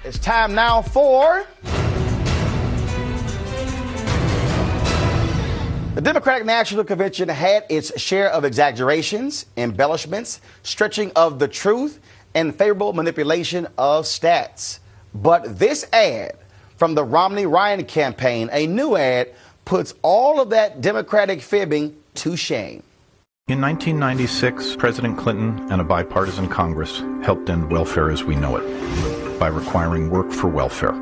It's time now for the Democratic National Convention had its share of exaggerations, embellishments, stretching of the truth, and favorable manipulation of stats. But this ad from the Romney-Ryan campaign, a new ad, puts all of that Democratic fibbing to shame. In 1996, President Clinton and a bipartisan Congress helped end welfare as we know it by requiring work for welfare.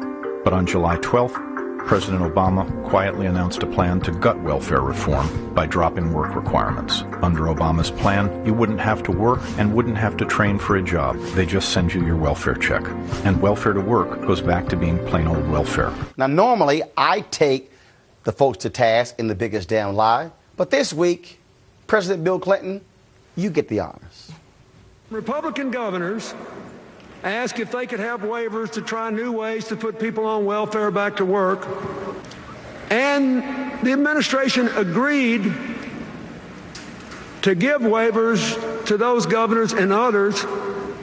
But on July 12th, President Obama quietly announced a plan to gut welfare reform by dropping work requirements. Under Obama's plan, you wouldn't have to work and wouldn't have to train for a job. They just send you your welfare check. And welfare to work goes back to being plain old welfare. Now, normally, I take the folks to task in the biggest damn lie. But this week, President Bill Clinton, you get the honors. Republican governors asked if they could have waivers to try new ways to put people on welfare back to work. And the administration agreed to give waivers to those governors and others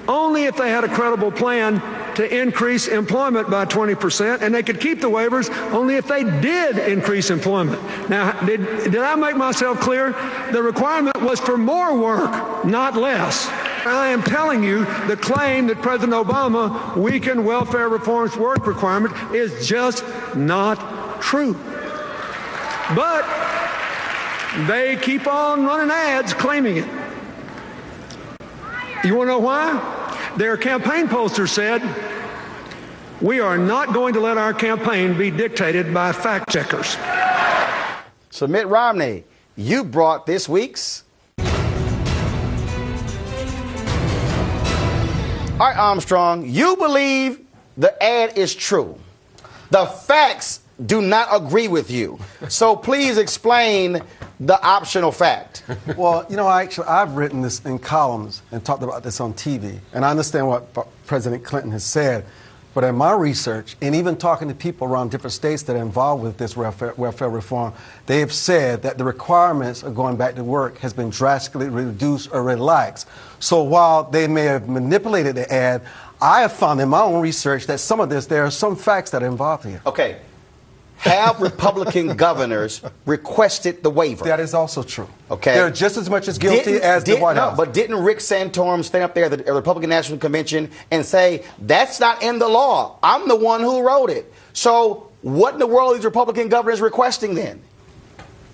only if they had a credible plan to increase employment by 20%, and they could keep the waivers only if they did increase employment. Now, did I make myself clear? The requirement was for more work, not less. I am telling you, the claim that President Obama weakened welfare reform's work requirement is just not true. But they keep on running ads claiming it. You want to know why? Their campaign poster said, "We are not going to let our campaign be dictated by fact checkers." So Mitt Romney, you brought this week's. All right, Armstrong, you believe the ad is true. The facts do not agree with you. So please explain the optional fact. Well, I've written this in columns and talked about this on TV. And I understand what President Clinton has said. But in my research, and even talking to people around different states that are involved with this welfare reform, they have said that the requirements of going back to work has been drastically reduced or relaxed. So while they may have manipulated the ad, I have found in my own research that some of this, there are some facts that are involved here. Okay. Have Republican governors requested the waiver? That is also true. Okay. They're just as much as guilty as the White House. But didn't Rick Santorum stand up there at the Republican National Convention and say, that's not in the law? I'm the one who wrote it. So what in the world are these Republican governors requesting then?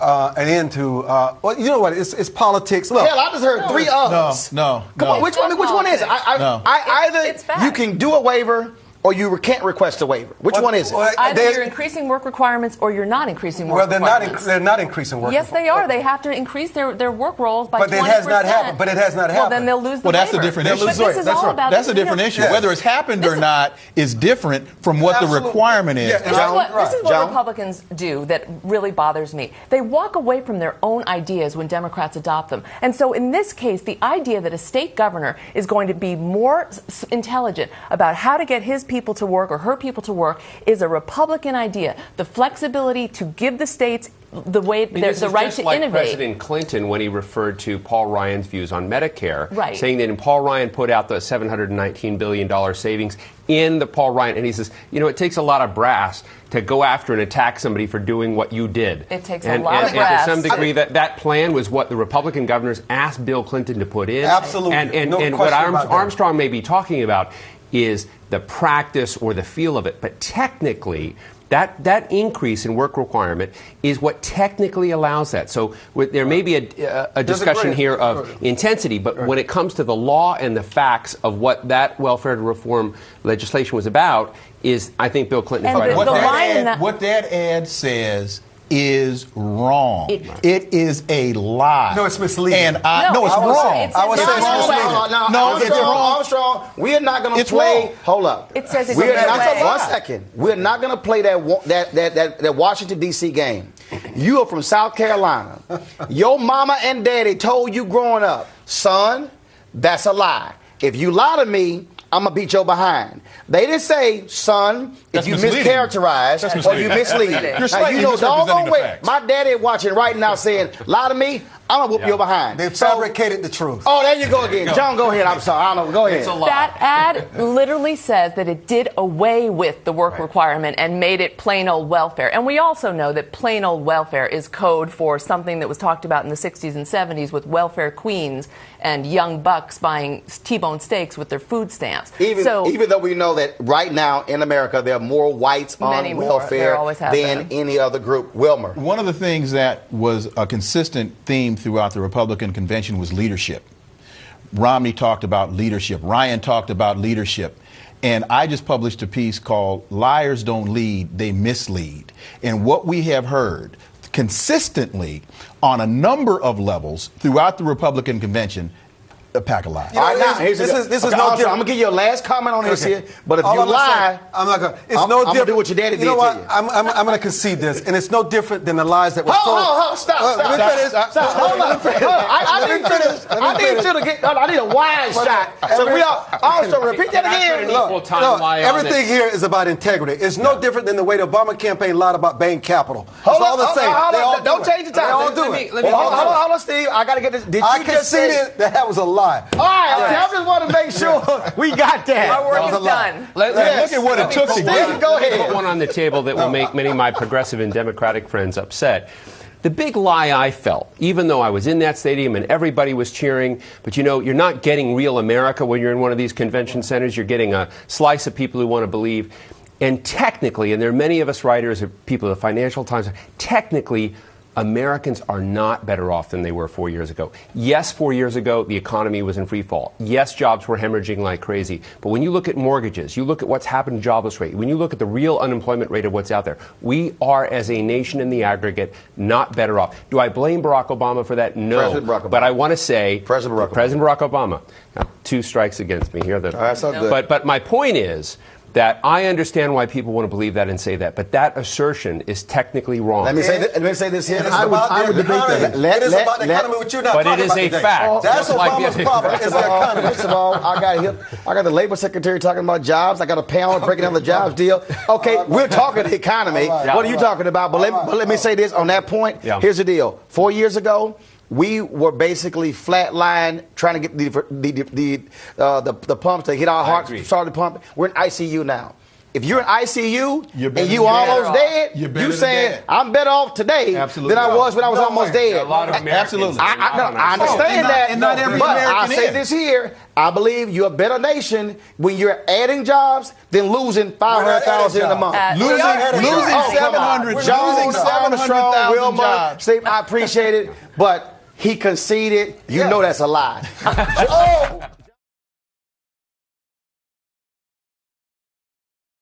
An end to, well, you know what, it's politics. Look. Hell, I just heard three others. No. Come on, which one is it? Either you can do a waiver or you can't request a waiver. Which one is it? Either you're increasing work requirements or you're not increasing work requirements. They're not increasing work Yes, requirements. they are. They have to increase their work rolls by 20%. But it has not happened. Well, then they'll lose the Well, that's waiver. a different issue. But this is all about That's a different issue. Yes. Whether it's happened or not is different from what the requirement is. Yeah, This is what Republicans do that really bothers me. They walk away from their own ideas when Democrats adopt them. And so in this case, the idea that a state governor is going to be more intelligent about how to get his people to work or her people to work is a Republican idea. The flexibility to give the states the way the right to like innovate. President Clinton when he referred to Paul Ryan's views on Medicare, right, saying that Paul Ryan put out the $719 billion savings in the Paul Ryan, and he says, it takes a lot of brass to go after and attack somebody for doing what you did. It takes a lot of brass. And to some degree, that plan was what the Republican governors asked Bill Clinton to put in. Absolutely. And what Armstrong may be talking about is the practice or the feel of it. But technically, that increase in work requirement is what technically allows that. So there may be a discussion here of intensity, but when it comes to the law and the facts of what that welfare reform legislation was about, I think Bill Clinton is right. What that ad says is wrong. It is a lie. No, it's misleading. And it's wrong. I would say it's misleading. No, it's wrong. Armstrong, we are not going to play. Wrong. Hold up. It says it's One a second. We're not going to play that Washington D.C. game. You are from South Carolina. Your mama and daddy told you growing up, son, that's a lie. If you lie to me, I'm going to beat your behind. They didn't say, son, if you mischaracterize or you mislead. You're slightly misrepresenting the facts. My daddy watching right now saying, lie to me, I'm gonna whoop your behind. They fabricated the truth. Oh, there you go again. John, go ahead. I'm sorry. I don't know. Go ahead. That ad literally says that it did away with the work requirement and made it plain old welfare. And we also know that plain old welfare is code for something that was talked about in the 60s and 70s with welfare queens and young bucks buying T-bone steaks with their food stamps. Even though we know that right now in America there are more whites on welfare than any other group. Wilmer. One of the things that was a consistent theme throughout the Republican convention was leadership. Romney talked about leadership. Ryan talked about leadership. And I just published a piece called Liars Don't Lead, They Mislead. And what we have heard consistently on a number of levels throughout the Republican convention, a pack of lies. All right, now, this is no different. I'm going to give you a last comment on this here, but if you lie, I'm not going to. It's I'm no going to do what your daddy did to you. You know what? I'm going to concede this, and it's no different than the lies that were told. Stop. Hold on. I need a wide shot. So we also repeat that again. Everything here is about integrity. It's no different than the way the Obama campaign lied about bank capital. Hold on. Don't change the time. They all do it. Hold on, Steve. I got to get this. Did I you just say conceded that was a lie? All right, I just want to make sure we got that. My work is done. Look at what it took to get it. Go ahead. Put one on the table that will make many of my progressive and Democratic friends upset. The big lie I felt, even though I was in that stadium and everybody was cheering, but you're not getting real America when you're in one of these convention centers. You're getting a slice of people who want to believe. And technically, and there are many of us writers or people at the Financial Times, technically, Americans are not better off than they were 4 years ago. Yes, 4 years ago, the economy was in free fall. Yes, jobs were hemorrhaging like crazy. But when you look at mortgages, you look at what's happened to jobless rate, when you look at the real unemployment rate of what's out there, we are, as a nation in the aggregate, not better off. Do I blame Barack Obama for that? No. President Barack Obama. But I want to say President Barack Obama. Now, 2 strikes against me here. That's not good. But my point is that I understand why people want to believe that and say that, but that assertion is technically wrong. Let me say this here. I would debate that. It is about the economy, which you're not talking about. But it is a fact. That's Obama's problem, is the economy. First of all, I got the labor secretary talking about jobs. I got a panel breaking down the jobs deal. Okay, we're talking the economy. What are you talking about? But let me say this on that point. Here's the deal. 4 years ago, we were basically flatline trying to get the pumps to hit our hearts, start the pump. We're in ICU now. If you're in ICU and you almost dead, you saying I'm better off today than I was when I was almost dead. A lot of Americans. I understand that. And not every but American I say is. this here. I believe you're a better nation when you're adding jobs than losing 500,000 in a month. Losing 700,000 Jones, Armstrong, Wilmer, jobs. Steve, I appreciate it, but he conceded. You know that's a lie.